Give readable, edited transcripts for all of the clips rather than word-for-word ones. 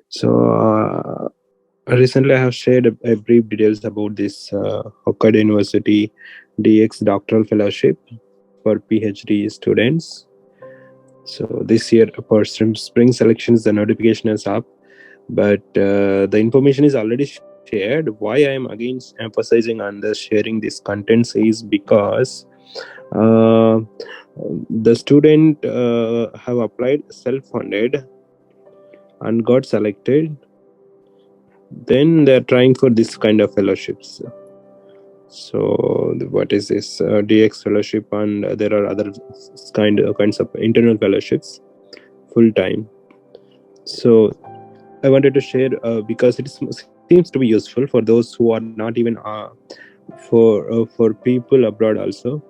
So recently I have shared a brief details about this Hokkaido University DX Doctoral Fellowship for PhD students. So this year for spring selections, the notification is up, but the information is already shared. Why I am again emphasizing on the sharing this contents is because uh, the student have applied self-funded and got selected, then they're trying for this kind of fellowships. So what is this DX fellowship, and there are other kinds of internal fellowships full time. So I wanted to share because seems to be useful for those who are not even for people abroad also,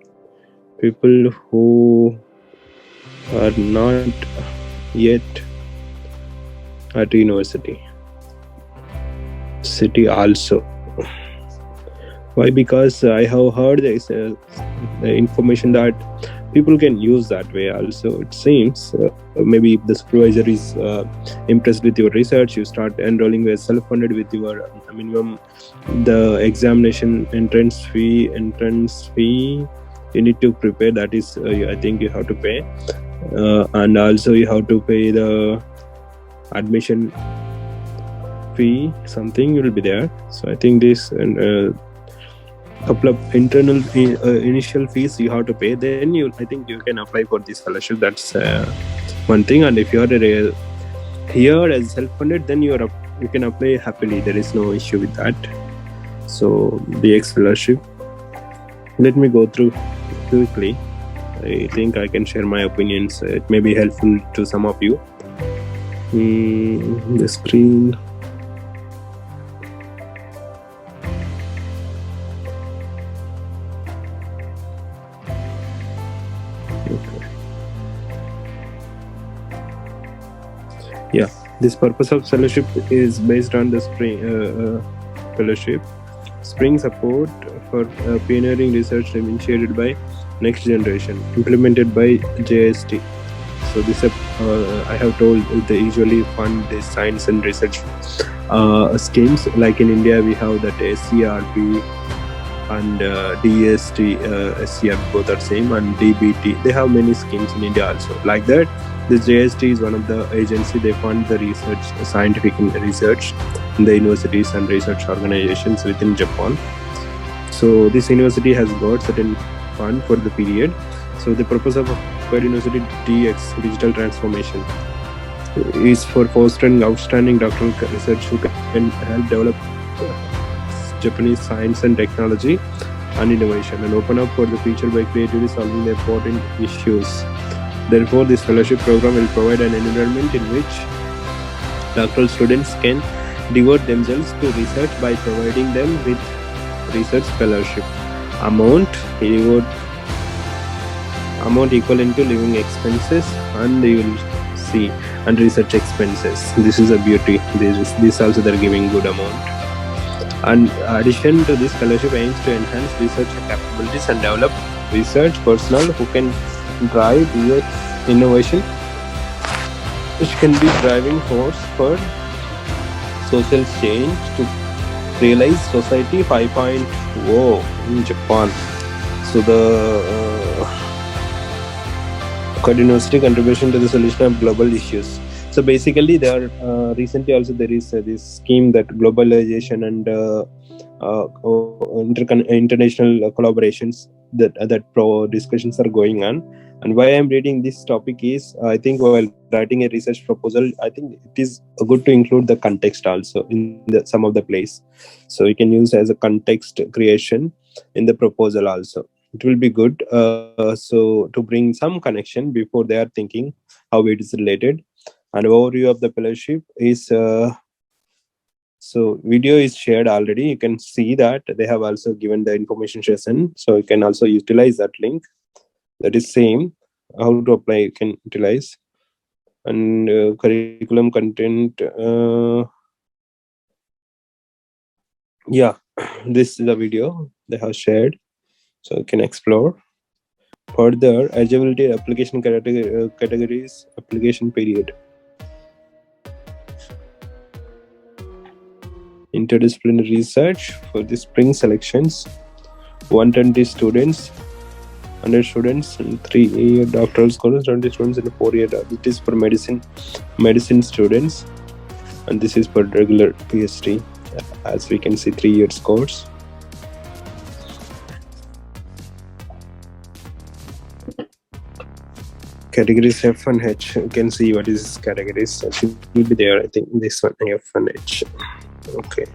people who are not yet at university city also. Why? Because I have heard this information that people can use that way also. It seems maybe if the supervisor is impressed with your research, you start enrolling with self-funded with your minimum the examination entrance fee you need to prepare. That is I think you have to pay, and also you have to pay the admission fee, something will be there. So I think this couple of internal initial fees you have to pay, then I think you can apply for this fellowship. That's one thing. And if you are here as self-funded, then you can apply happily. There is no issue with that. So the X fellowship, let me go through quickly. I think I can share my opinions. It may be helpful to some of you. The screen. Yeah, this purpose of fellowship is based on the spring fellowship spring support for pioneering research initiated by Next Generation, implemented by JST. So this I have told they usually fund the science and research schemes. Like in India, we have that SCRP and DST, SCRP, both are same, and DBT. They have many schemes in India also. Like that, the JST is one of the agency. They fund the research, scientific research in the universities and research organizations within Japan. So this university has got certain fund for the period. So the purpose of Hokkaido University DX Digital Transformation is for fostering outstanding doctoral research who can help develop Japanese science and technology and innovation, and open up for the future by creatively solving the important issues. Therefore, this fellowship program will provide an environment in which doctoral students can devote themselves to research by providing them with research fellowship amount equivalent to living expenses, and you will see, and research expenses. This is a beauty. This also they're giving good amount. And addition to this fellowship aims to enhance research capabilities and develop research personnel who can drive innovation, which can be driving force for social change to realize Society 5.0 in Japan. So the Hokkaido University contribution to the solution of global issues. So basically, there recently also there is this scheme that globalization and international collaborations that pro discussions are going on. And why I'm reading this topic is, I think while writing a research proposal, I think it is good to include the context also in some of the place. So you can use as a context creation in the proposal also. It will be good. So to bring some connection before they are thinking how it is related. And overview of the fellowship is so video is shared already. You can see that they have also given the information session, so you can also utilize that link. That is same. How to apply you can utilize, and curriculum content. Yeah, this is a video they have shared, so you can explore further. Eligibility application categories, application period. Interdisciplinary research for the spring selections, 120 students, 100 students in 3-year doctoral scholars, 20 students in a 4-year. It is for medicine students, and this is for regular PhD. As we can see, 3 years course. Categories F and H. You can see what is categories. It should be there. I think this one F and H. Okay.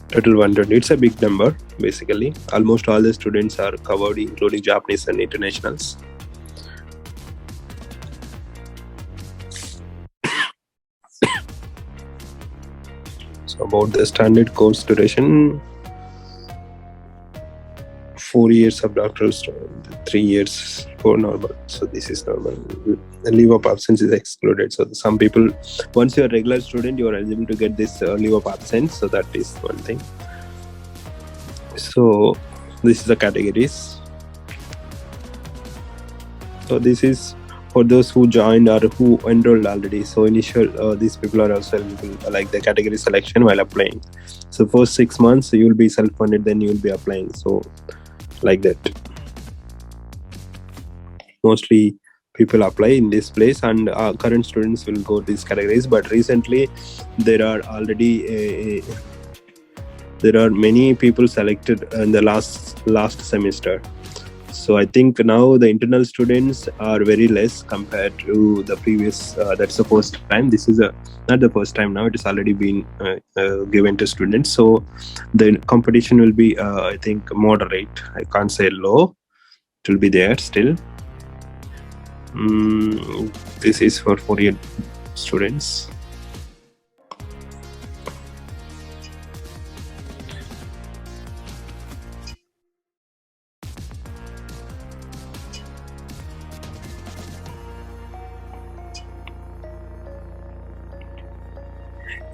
Total 120. It's a big number. Basically, almost all the students are covered, including Japanese and internationals. So about the standard course duration, 4 years of doctoral student, 3 years for normal. So this is normal. The leave of absence is excluded. So some people, once you're a regular student, you are eligible to get this leave of absence. So that is one thing. So this is the categories. So this is for those who joined or who enrolled already. So initial, these people are also eligible, like the category selection while applying. So for 6 months, you will be self-funded, then you will be applying. So like that. Mostly people apply in this place, and current students will go these categories. But recently, there are already there are many people selected in the last semester. So I think now the internal students are very less compared to the previous. That's the first time. This is not the first time now. It has already been given to students. So the competition will be, I think, moderate. I can't say low. It will be there still. This is for 4-year students.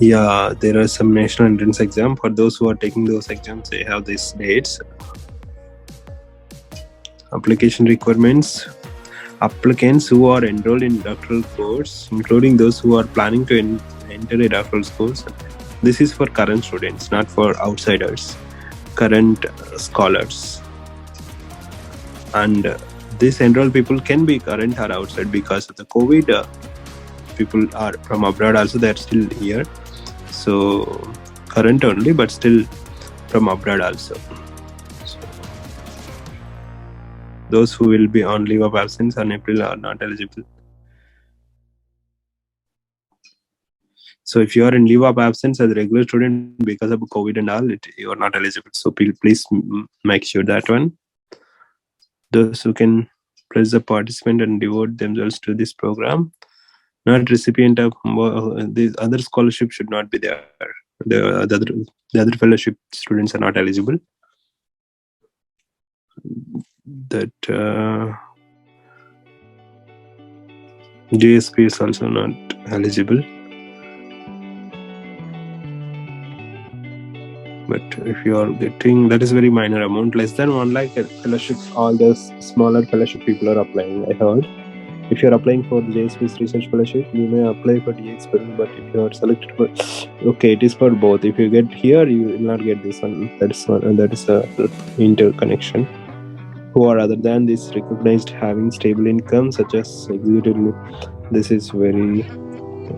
Yeah, there are some national entrance exam. For those who are taking those exams, they have these dates. Application requirements. Applicants who are enrolled in doctoral course, including those who are planning to enter a doctoral course. This is for current students, not for outsiders, current scholars. And these enrolled people can be current or outside because of the COVID. People are from abroad also, they're still here. So current only, but still from abroad also. So those who will be on leave of absence on April are not eligible. So if you are in leave of absence as a regular student because of COVID and all, you are not eligible. So please make sure that one. Those who can press the participant and devote themselves to this program, not recipient of these other scholarships should not be there. The other fellowship students are not eligible. That JSP is also not eligible. But if you are getting, that is very minor amount, less than 1 lakh fellowship, all those smaller fellowship people are applying, I heard. If you are applying for the JSP's research fellowship, you may apply for DX Fellowship, but if you are selected for, okay, it is for both. If you get here, you will not get this one. That is a interconnection. Who are other than this recognized having stable income, such as executive. This is very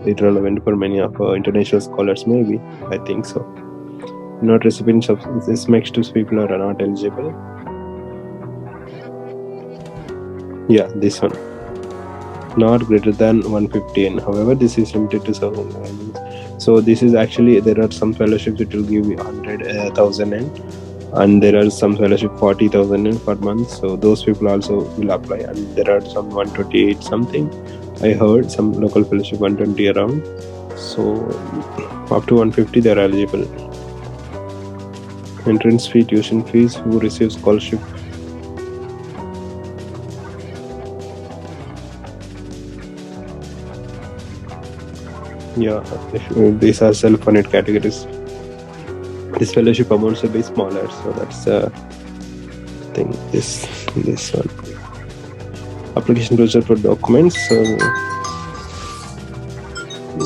irrelevant for many of our international scholars, maybe. I think so. Not recipients of this MEXT people are not eligible. Yeah, this one. Not greater than 150 N. However, this is limited to 7. So this is actually, there are some fellowships that will give you 100,000 N, and there are some fellowship 40,000 N per month. So those people also will apply, and there are some 128 something. I heard some local fellowship 120 around. So up to 150 they are eligible. Entrance fee, tuition fees, who receives scholarship. Yeah, these are self-funded categories. This fellowship amounts will be smaller, so that's the thing. This one. Application procedure for documents.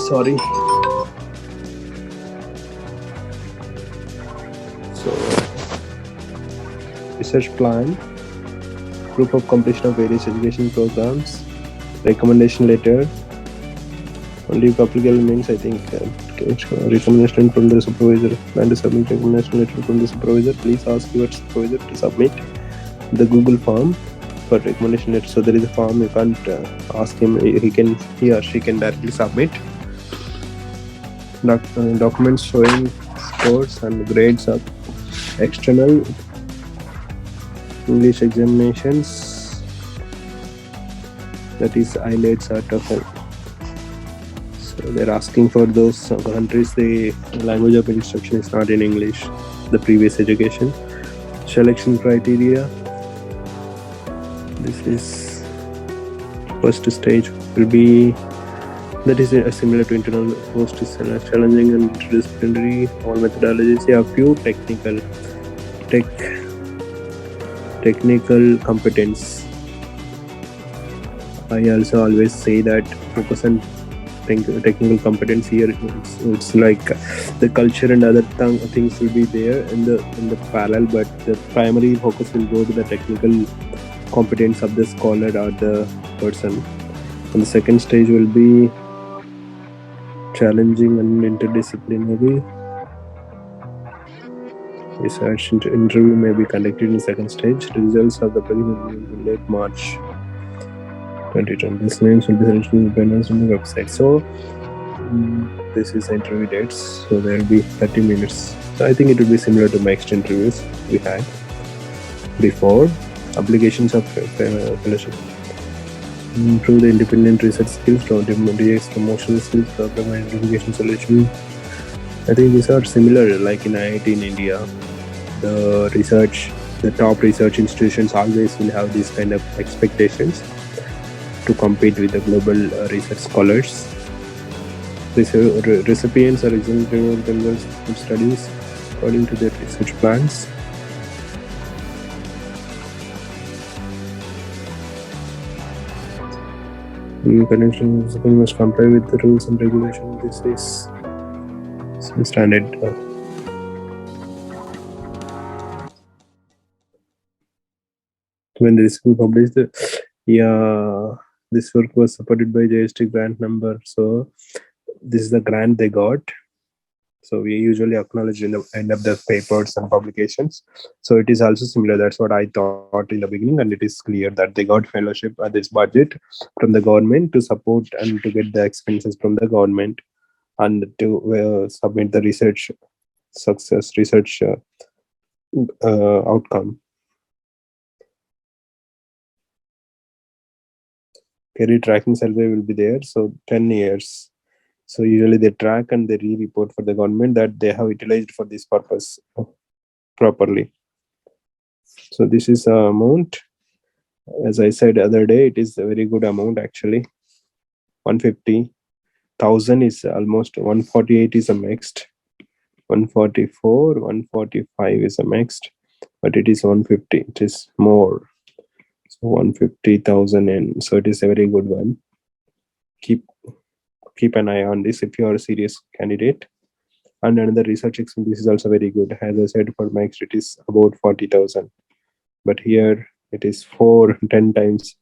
Sorry. research plan, proof of completion of various education programs, recommendation letter. Only if applicable means, I think, recommendation from the supervisor. Plan to submit recommendation letter from the supervisor. Please ask your supervisor to submit the Google form for recommendation letter. So there is a form, you can't ask him, he or she can directly submit. Documents showing scores and grades of external English examinations, that is IELTS or TOEFL. So they're asking for those countries the language of instruction is not in English, the previous education. Selection criteria. This is first stage will be, that is similar to internal. Post is challenging and interdisciplinary. All methodologies. Yeah, few technical competence. I also always say that focus on technical competence here. It's like the culture and other things will be there in the parallel, but the primary focus will go to the technical competence of the scholar or the person. And the second stage will be challenging and interdisciplinary. Research interview may be conducted in the second stage. The results of the program will be late March 2020. This names will be selected on the website. So this is interview dates. So there will be 30 minutes. So I think it will be similar to MEXT interviews we had before. Applications of fellowship. Improve the independent research skills, DX promotional skills, program and education solution. I think these are similar, like in IIT in India. The top research institutions always will have these kind of expectations to compete with the global research scholars. Recipients are examined studies according to their research plans. Connection must comply with the rules and regulations. This is some standard. When the recipient published, this work was supported by JST grant number. So this is the grant they got. So we usually acknowledge in the end of the papers and publications. So it is also similar. That's what I thought in the beginning, and it is clear that they got fellowship at this budget from the government to support and to get the expenses from the government and to submit the research outcome. Career tracking survey will be there. So 10 years. So usually they track and they re-report for the government that they have utilized for this purpose properly. So this is amount. As I said the other day, it is a very good amount actually. 150,000 is almost 148 is a MEXT. 144, 145 is a MEXT, but it is 150. It is more. So 150,000, and so it is a very good one. Keep an eye on this if you are a serious candidate. And another research expense is also very good. As I said, for MEXT it is about 40,000, but here it is 10 times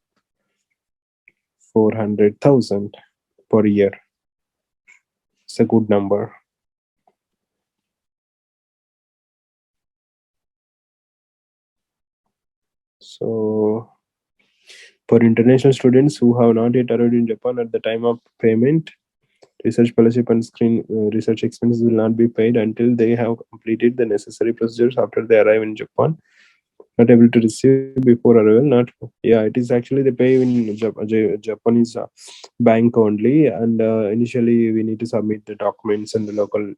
400,000 per year. It's a good number. So for international students who have not yet arrived in Japan at the time of payment, research fellowship and screen research expenses will not be paid until they have completed the necessary procedures after they arrive in Japan. Not able to receive before arrival. It is actually they pay in Japanese bank only, and initially we need to submit the documents and the local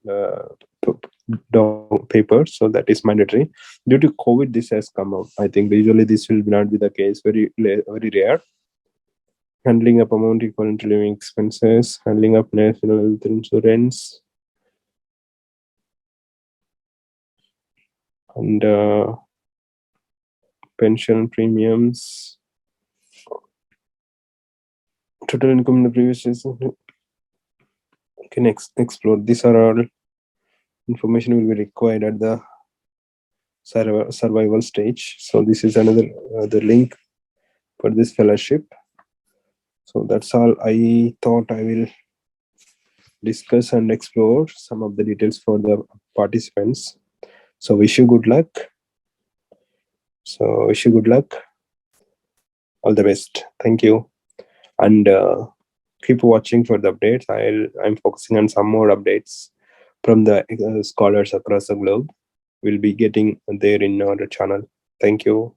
papers, so that is mandatory. Due to COVID, this has come out. I think usually this will not be the case. Very rare. Handling up amount equivalent to living expenses, handling up national health insurance, and pension premiums, total income in the previous season. Okay, next explore. These are all information will be required at the survival stage. So this is another the link for this fellowship. So that's all I thought I will discuss and explore some of the details for the participants. So wish you good luck. All the best. Thank you. And keep watching for the updates. I'm focusing on some more updates from the scholars across the globe. We'll be getting there in our channel. Thank you.